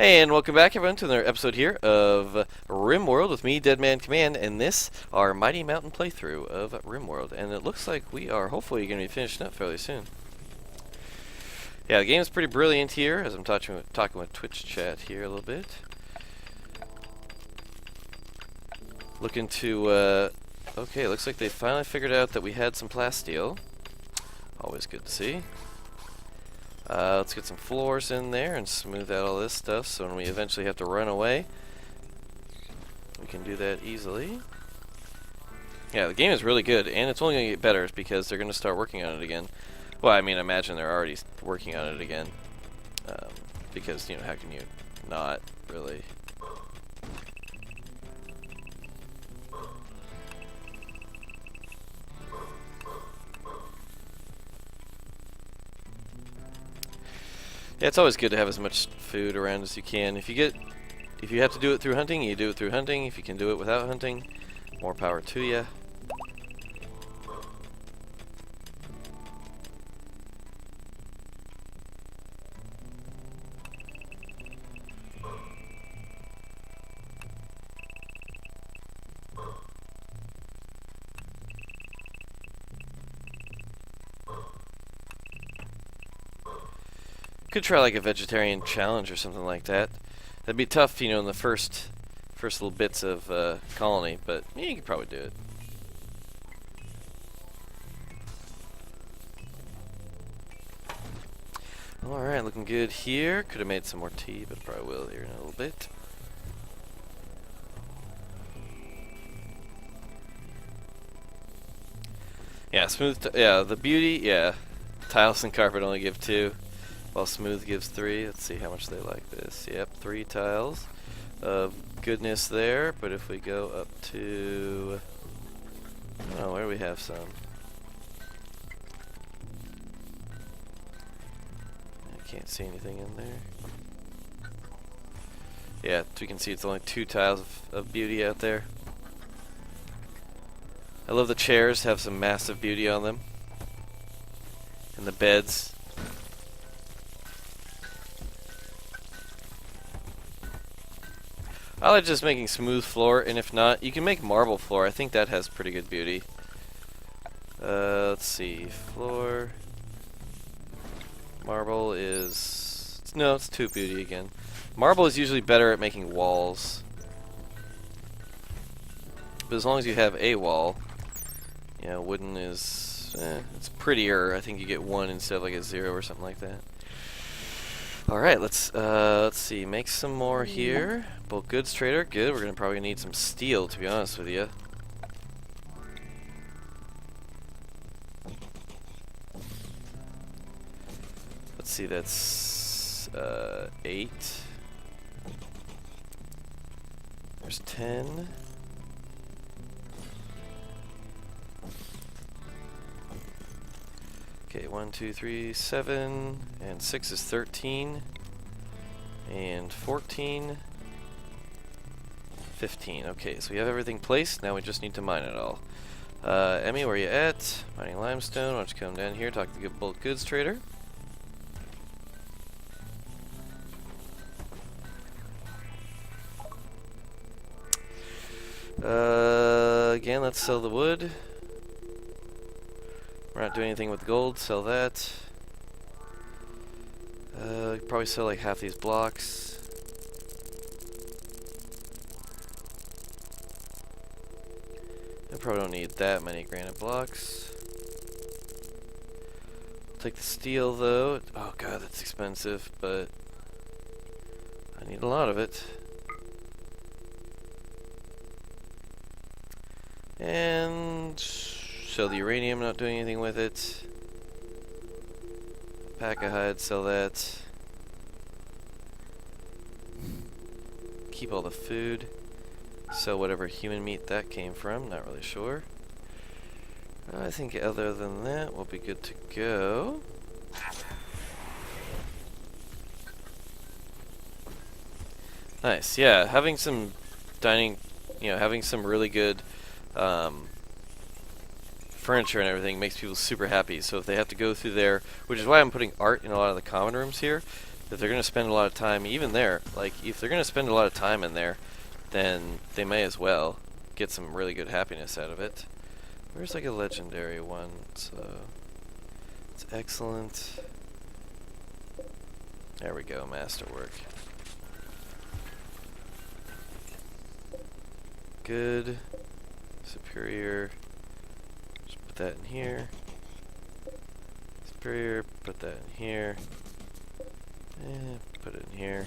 Hey, and welcome back, everyone, to another episode here of RimWorld with me, Deadman Command, and this, our Mighty Mountain playthrough of RimWorld. And it looks like we are hopefully going to be finishing up fairly soon. Yeah, the game is pretty brilliant here, as I'm talking with Twitch chat here a little bit. Looking to, okay, looks like they finally figured out that we had some plasteel. Always good to see. Let's get some floors in there and smooth out all this stuff so when we eventually have to run away, we can do that easily. Yeah, the game is really good, and it's only going to get better because they're going to start working on it again. Well, I mean, I imagine they're already working on it again. Because, you know, how can you not really... Yeah, it's always good to have as much food around as you can. If you have to do it through hunting, you do it through hunting. If you can do it without hunting, more power to you. Could try like a vegetarian challenge or something like that. That'd be tough, you know, in the first little bits of colony, but yeah, you could probably do it. Alright, looking good here. Could have made some more tea, but probably will here in a little bit. Yeah, yeah, the beauty, yeah. Tiles and carpet only give 2. While smooth gives 3. Let's see how much they like this. Yep, 3 tiles of goodness there. But if we go up to... oh, where do we have some? I can't see anything in there. Yeah, we can see it's only 2 tiles of beauty out there. I love the chairs, have some massive beauty on them. And the beds. I like just making smooth floor, and if not, you can make marble floor. I think that has pretty good beauty. Let's see, floor. Marble is... no, it's 2 beauty again. Marble is usually better at making walls. But as long as you have a wall, you know, wooden is... it's prettier. I think you get 1 instead of like a 0 or something like that. Alright, let's see, make some more here. Bulk goods trader, good. We're gonna probably need some steel, to be honest with you. Let's see, that's 8. There's 10. Okay, 1, 2, 3, 7, and 6 is 13, and 14, 15. Okay, so we have everything placed, now we just need to mine it all. Emmy, where you at? Mining limestone, why don't you come down here, talk to the bulk goods trader. Again, let's sell the wood. We're not doing anything with gold, sell that. Probably sell like half these blocks. I probably don't need that many granite blocks. I'll take the steel though. Oh god, that's expensive, but I need a lot of it. And sell the uranium, not doing anything with it. Pack of hide, sell that. Keep all the food. Sell whatever human meat that came from, not really sure. I think other than that, we'll be good to go. Nice, yeah, having some dining, you know, having some really good furniture and everything makes people super happy. So if they have to go through there, which is why I'm putting art in a lot of the common rooms here, if they're going to spend a lot of time, even there, like, if they're going to spend a lot of time in there, then they may as well get some really good happiness out of it. Where's like a legendary one? It's excellent. There we go, masterwork. Good. Superior. Just put that in here. Superior, put that in here. Put it in here.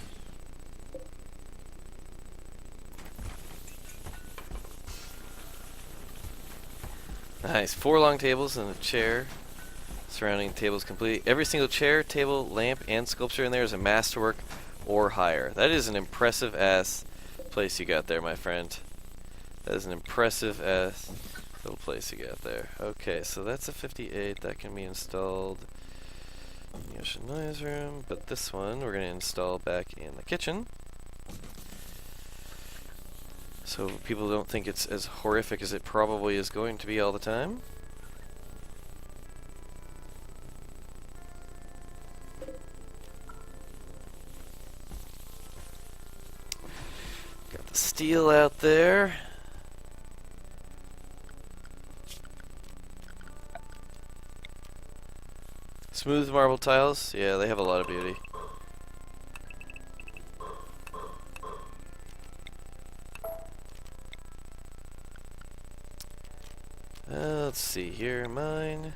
Nice. 4 long tables and a chair. Surrounding the tables complete. Every single chair, table, lamp, and sculpture in there is a masterwork or higher. That is an impressive ass place you got there, my friend. That is an impressive ass little place you got there. Okay, so that's a 58. That can be installed in the Yoshinoya's room. But this one we're going to install back in the kitchen, so people don't think it's as horrific as it probably is going to be all the time. Got the steel out there. Smooth marble tiles, yeah, they have a lot of beauty. Let's see here, mine.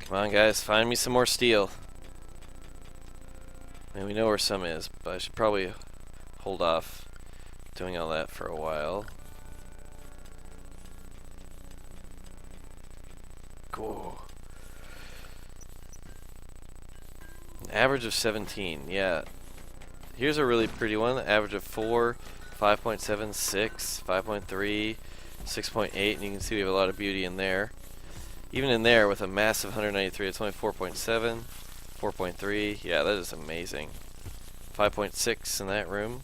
Come on, guys, find me some more steel. I mean, we know where some is, but I should probably hold off doing all that for a while. Cool. An average of 17, yeah. Here's a really pretty one. Average of 4, 5.7, 6, 5.3, 6.8, and you can see we have a lot of beauty in there. Even in there with a massive 193, it's only 4.7, 4.3. Yeah, that is amazing. 5.6 in that room.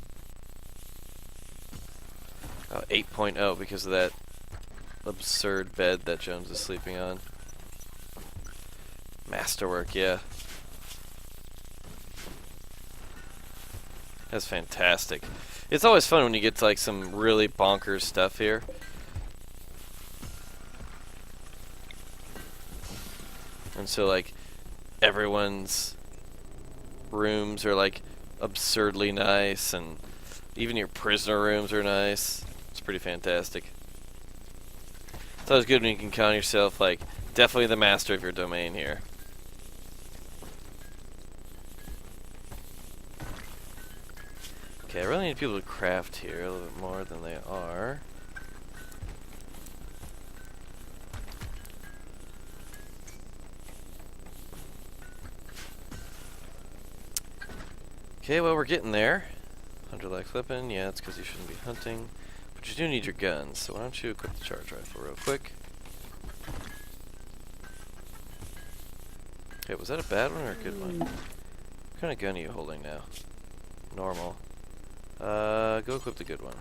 8.0 because of that absurd bed that Jones is sleeping on. Masterwork, yeah. That's fantastic. It's always fun when you get to like some really bonkers stuff here. And so like everyone's rooms are like absurdly nice, and even your prisoner rooms are nice. It's pretty fantastic. It's always good when you can count yourself like definitely the master of your domain here. Okay, I really need people to craft here a little bit more than they are. Okay, well, we're getting there. Hunter lacks weapon. Yeah, it's because you shouldn't be hunting. But you do need your guns, so why don't you equip the charge rifle real quick. Okay, was that a bad one or a good one? What kind of gun are you holding now? Normal. Go equip the good one.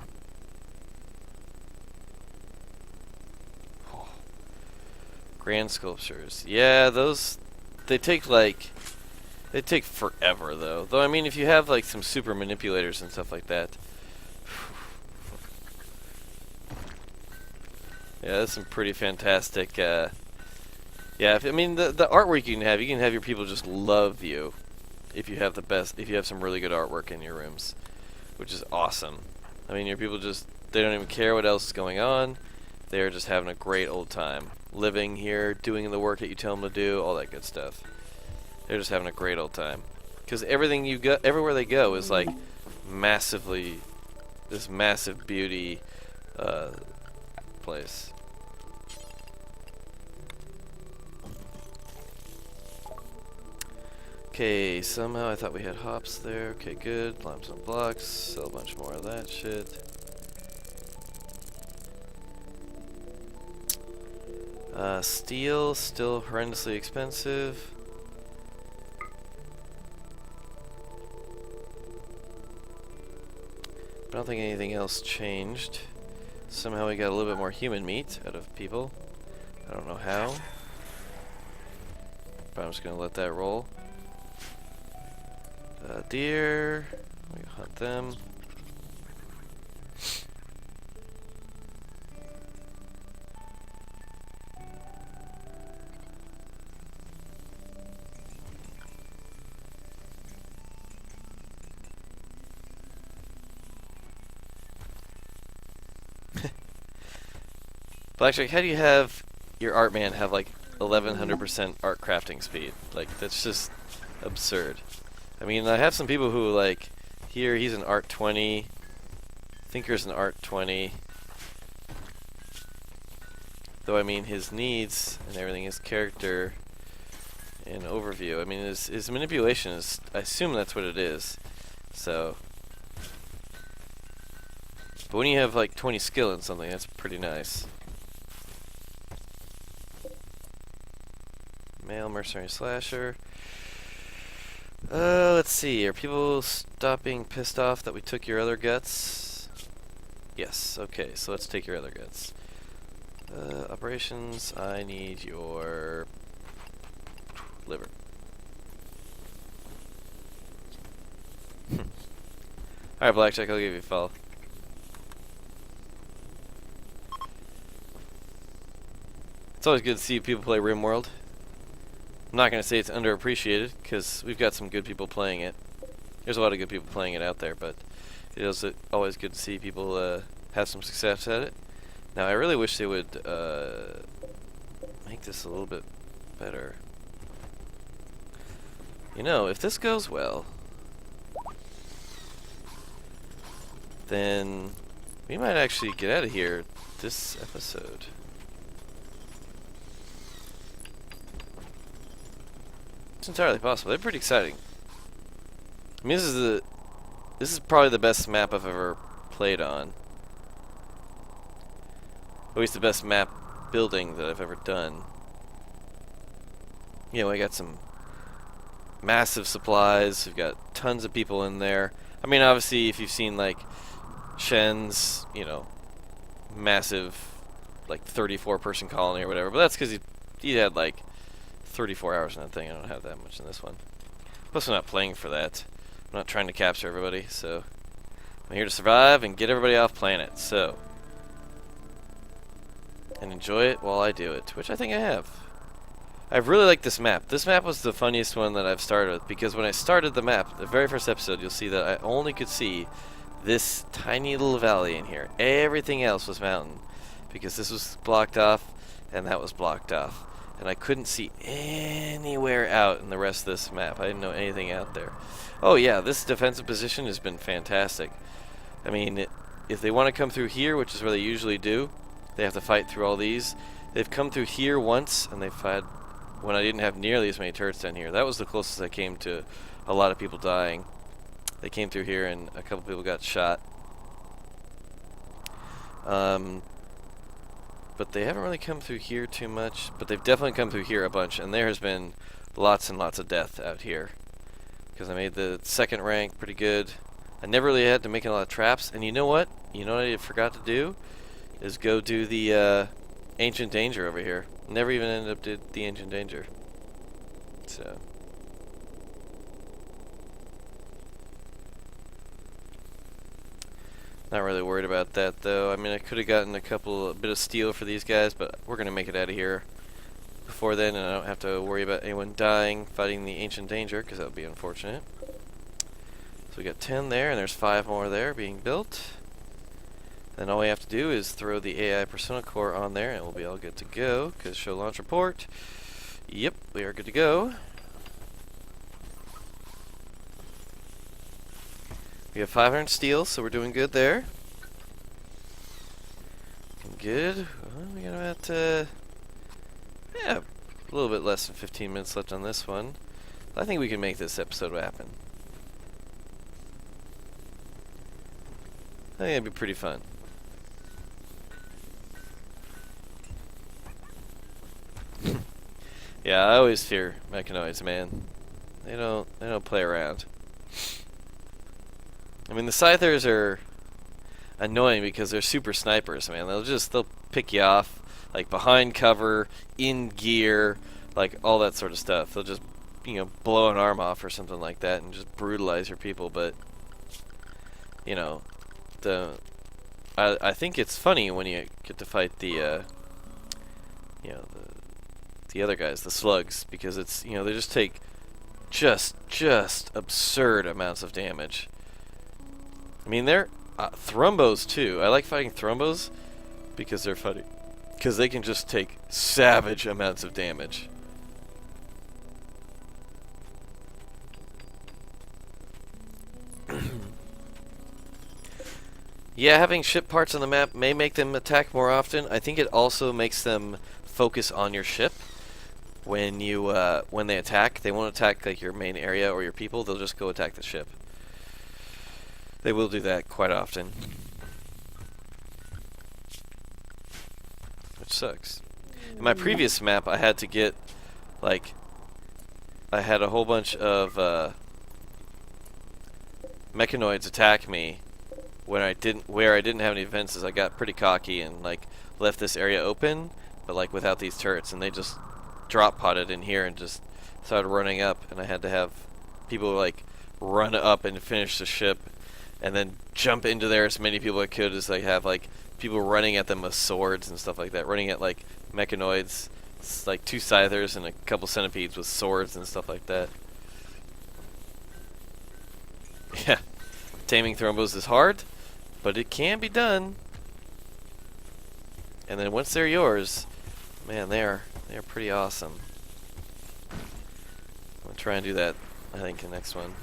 Oh. Grand sculptures. Yeah, those, they take forever though. Though I mean, if you have like some super manipulators and stuff like that. Yeah, that's some pretty fantastic, yeah, I mean, the artwork you can have your people just love you if you have if you have some really good artwork in your rooms, which is awesome. I mean, your people just, they don't even care what else is going on. They're just having a great old time. Living here, doing the work that you tell them to do, all that good stuff. They're just having a great old time. Because everything you go, everywhere they go is like massively, this massive beauty place. Okay, somehow I thought we had hops there. Okay, good. Limestone blocks. Sell a bunch more of that shit. Steel, still horrendously expensive. I don't think anything else changed. Somehow we got a little bit more human meat out of people. I don't know how, but I'm just gonna let that roll. Deer, we hunt them. Blackjack, how do you have your art man have like 1100% art crafting speed? Like, that's just absurd. I mean, I have some people who, like, here he's an art 20, Thinker's an art 20. Though, I mean, his needs and everything, his character and overview, I mean, his manipulation is, I assume that's what it is. So, but when you have like 20 skill in something, that's pretty nice. Male mercenary slasher. Let's see. Are people stop being pissed off that we took your other guts? Yes. Okay, so let's take your other guts. Operations. I need your liver. Alright, Blackjack, I'll give you a follow. It's always good to see people play RimWorld. I'm not going to say it's underappreciated, because we've got some good people playing it. There's a lot of good people playing it out there, but it is always good to see people have some success at it. Now, I really wish they would make this a little bit better. You know, if this goes well, then we might actually get out of here this episode. It's entirely possible. They're pretty exciting. I mean, this is probably the best map I've ever played on. At least the best map building that I've ever done. You know, I got some massive supplies. We've got tons of people in there. I mean, obviously, if you've seen like Shen's, you know, massive, like 34-person colony or whatever, but that's because he had like 34 hours in that thing. I don't have that much in this one. Plus, I'm not playing for that. I'm not trying to capture everybody, so I'm here to survive and get everybody off planet. So, and enjoy it while I do it, which I think I have. I really like this map. This map was the funniest one that I've started with, because when I started the map, the very first episode, you'll see that I only could see this tiny little valley in here. Everything else was mountain, because this was blocked off and that was blocked off. And I couldn't see anywhere out in the rest of this map. I didn't know anything out there. Oh yeah, this defensive position has been fantastic. I mean, if they want to come through here, which is where they usually do, they have to fight through all these. They've come through here once, and they've had, when I didn't have nearly as many turrets down here. That was the closest I came to a lot of people dying. They came through here, and a couple people got shot. But they haven't really come through here too much. But they've definitely come through here a bunch, and there has been lots and lots of death out here. Because I made the second rank pretty good. I never really had to make a lot of traps. And you know what? You know what I forgot to do? Is go do the Ancient Danger over here. Never even ended up did the Ancient Danger. So. Not really worried about that though. I mean, I could have gotten a bit of steel for these guys, but we're gonna make it out of here before then, and I don't have to worry about anyone dying fighting the Ancient Danger, because that would be unfortunate. So we got 10 there, and there's 5 more there being built. Then all we have to do is throw the AI Persona Core on there, and we'll be all good to go. Because show launch report. Yep, we are good to go. We have 500 steel, so we're doing good there. Looking good. Well, we got about, yeah, a little bit less than 15 minutes left on this one. I think we can make this episode happen. I think it'd be pretty fun. Yeah, I always fear mechanoids, man. They don't play around. I mean, the Scythers are annoying because they're super snipers, man. They'll pick you off. like behind cover, in gear, like all that sort of stuff. They'll just, you know, blow an arm off or something like that and just brutalize your people. But you know, I think it's funny when you get to fight the you know, the other guys, the slugs, because it's, you know, they just take just absurd amounts of damage. I mean, they're thrombos too. I like fighting thrombos because they're funny, because they can just take savage amounts of damage. Yeah, having ship parts on the map may make them attack more often. I think it also makes them focus on your ship. When you when they attack, they won't attack like your main area or your people. They'll just go attack the ship. They will do that quite often, which sucks. In my previous map, I had to get, like, I had a whole bunch of mechanoids attack me when I didn't have any defenses. I got pretty cocky and like left this area open, but like without these turrets, and they just drop potted in here and just started running up, and I had to have people like run up and finish the ship, and then jump into there as many people I could, as like have like people running at them with swords and stuff like that, running at like mechanoids. It's like 2 scythers and a couple centipedes with swords and stuff like that. Yeah, taming thrombos is hard, but it can be done. And then once they're yours, man, they're pretty awesome. I'm gonna try and do that, I think, the next one.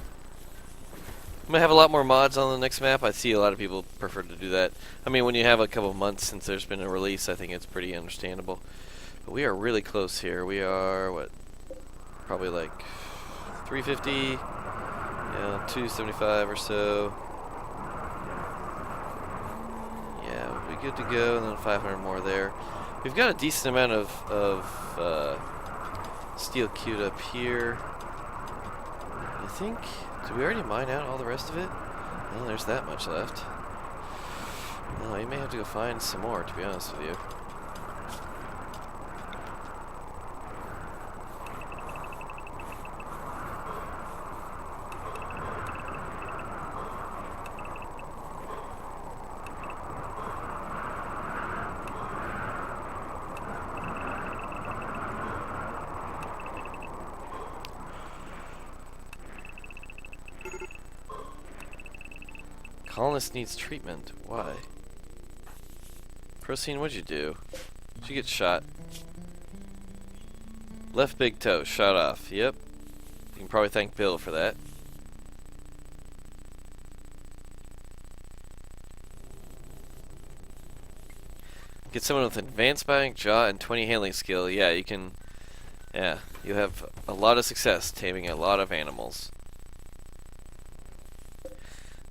I'm gonna have a lot more mods on the next map. I see a lot of people prefer to do that. I mean, when you have a couple months since there's been a release, I think it's pretty understandable. But we are really close here. We are, what, probably like 350, you know, 275 or so. Yeah, we'll be good to go, and then 500 more there. We've got a decent amount of steel queued up here. I think, did we already mine out all the rest of it? Well, there's that much left. No, you may have to go find some more, to be honest with you. Colonist needs treatment. Why? Procene, what'd you do? Did you get shot? Left big toe, shot off. Yep. You can probably thank Bill for that. Get someone with advanced bionic jaw and 20 handling skill. Yeah, you can. Yeah, you have a lot of success taming a lot of animals.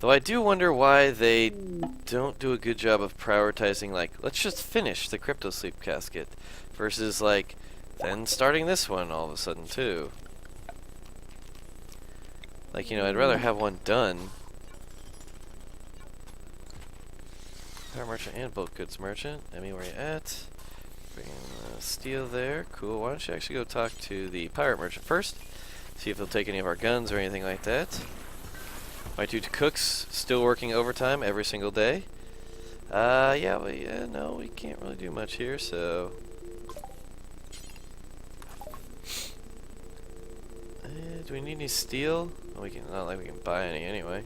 Though I do wonder why they don't do a good job of prioritizing, like, let's just finish the Crypto Sleep Casket, versus, like, then starting this one all of a sudden, too. Like, you know, I'd rather have one done. Power Merchant and Bulk Goods Merchant. Emmy, where you at? Bring in steel there. Cool. Why don't you actually go talk to the Pirate Merchant first? See if they'll take any of our guns or anything like that. My 2 cooks still working overtime every single day. Yeah, no, we can't really do much here, so... do we need any steel? Well, we can, not like we can buy any anyway.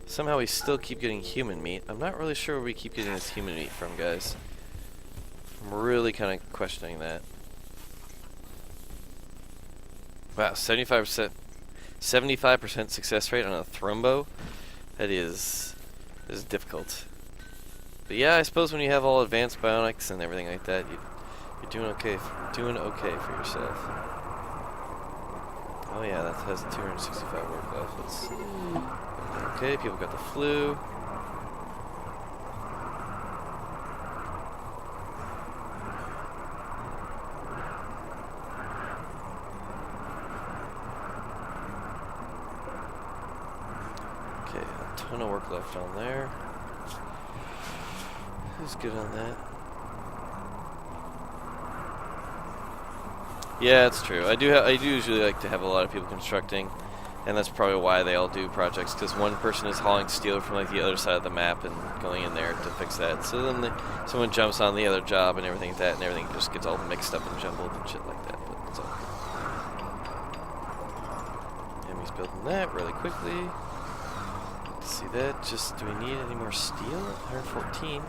Somehow we still keep getting human meat. I'm not really sure where we keep getting this human meat from, guys. I'm really kind of questioning that. Wow, 75% success rate on a thrombo. That is difficult. But yeah, I suppose when you have all advanced bionics and everything like that, you're doing okay. Doing okay for yourself. Oh yeah, that has 265 work left. Let's okay, people got the flu. ton of work left on there. Who's good on that? Yeah, it's true. I do usually like to have a lot of people constructing, and that's probably why they all do projects, because one person is hauling steel from like the other side of the map and going in there to fix that. So then someone jumps on the other job and everything like that, and everything just gets all mixed up and jumbled and shit like that. But it's all good. Enemy's building that really quickly. See that? Just, do we need any more steel? 114.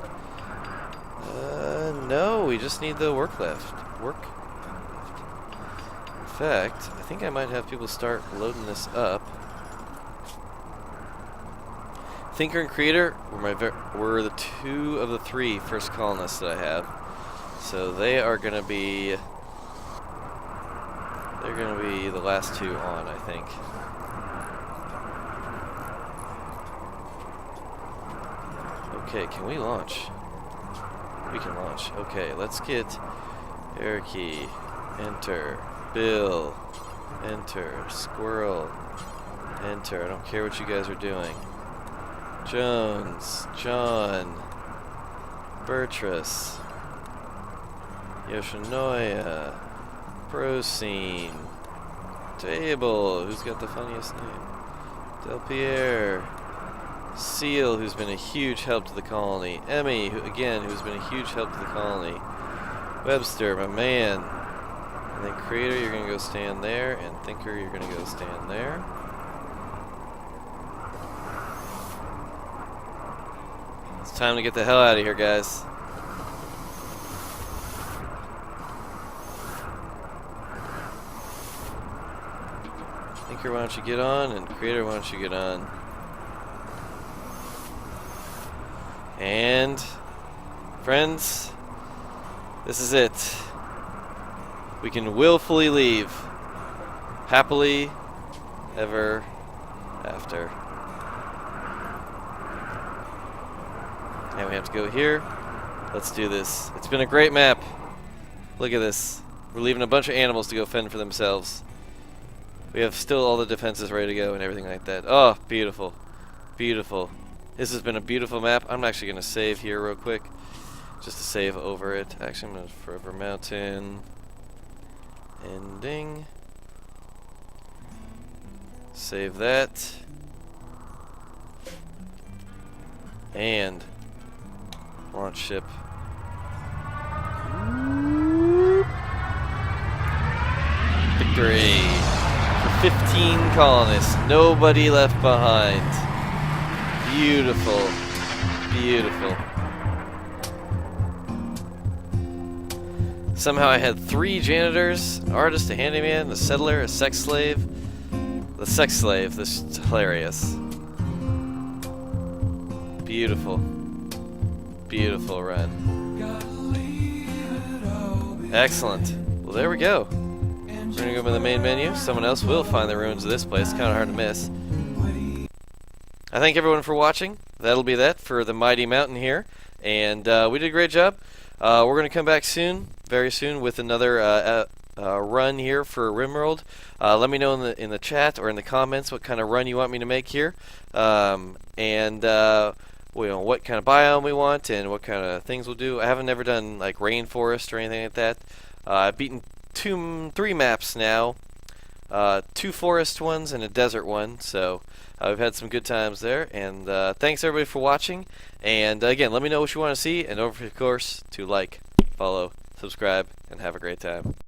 No, we just need the work left. In fact, I think I might have people start loading this up. Thinker and Creator were the 2 of the 3 first colonists that I have. So they are gonna be the last 2 on, I think. Okay, can we launch? We can launch. Okay, let's get Erky, enter, Bill, enter, Squirrel, enter. I don't care what you guys are doing. Jones, John, Bertrus, Yoshinoya, Procene, Table, who's got the funniest name? Del Pierre, Seal, who's been a huge help to the colony. Emmy, who's been a huge help to the colony. Webster, my man. And then Creator, you're going to go stand there. And Thinker, you're going to go stand there. It's time to get the hell out of here, guys. Thinker, why don't you get on? And Creator, why don't you get on? And, friends, this is it. We can willfully leave. Happily ever after. And we have to go here. Let's do this. It's been a great map. Look at this. We're leaving a bunch of animals to go fend for themselves. We have still all the defenses ready to go and everything like that. Oh, beautiful. Beautiful. This has been a beautiful map. I'm actually going to save here real quick, just to save over it. Actually, I'm going to Forever Mountain. Ending. Save that. And launch ship. Victory for 15 colonists. Nobody left behind. Beautiful. Beautiful. Somehow I had 3 janitors, an artist, a handyman, a settler, a sex slave. The sex slave, this is hilarious. Beautiful. Beautiful run. Excellent. Well, there we go. We're gonna go to the main menu. Someone else will find the ruins of this place. Kind of hard to miss. I thank everyone for watching. That'll be that for the mighty mountain here. And we did a great job. We're going to come back soon, very soon, with another run here for RimWorld. Let me know in the chat or in the comments what kind of run you want me to make here. And what kind of biome we want and what kind of things we'll do. I haven't never done like rainforest or anything like that. I've beaten 3 maps now. 2 forest ones and a desert one, so we've had some good times there, and thanks everybody for watching, and again, let me know what you want to see, and don't forget, of course, to like, follow, subscribe, and have a great time.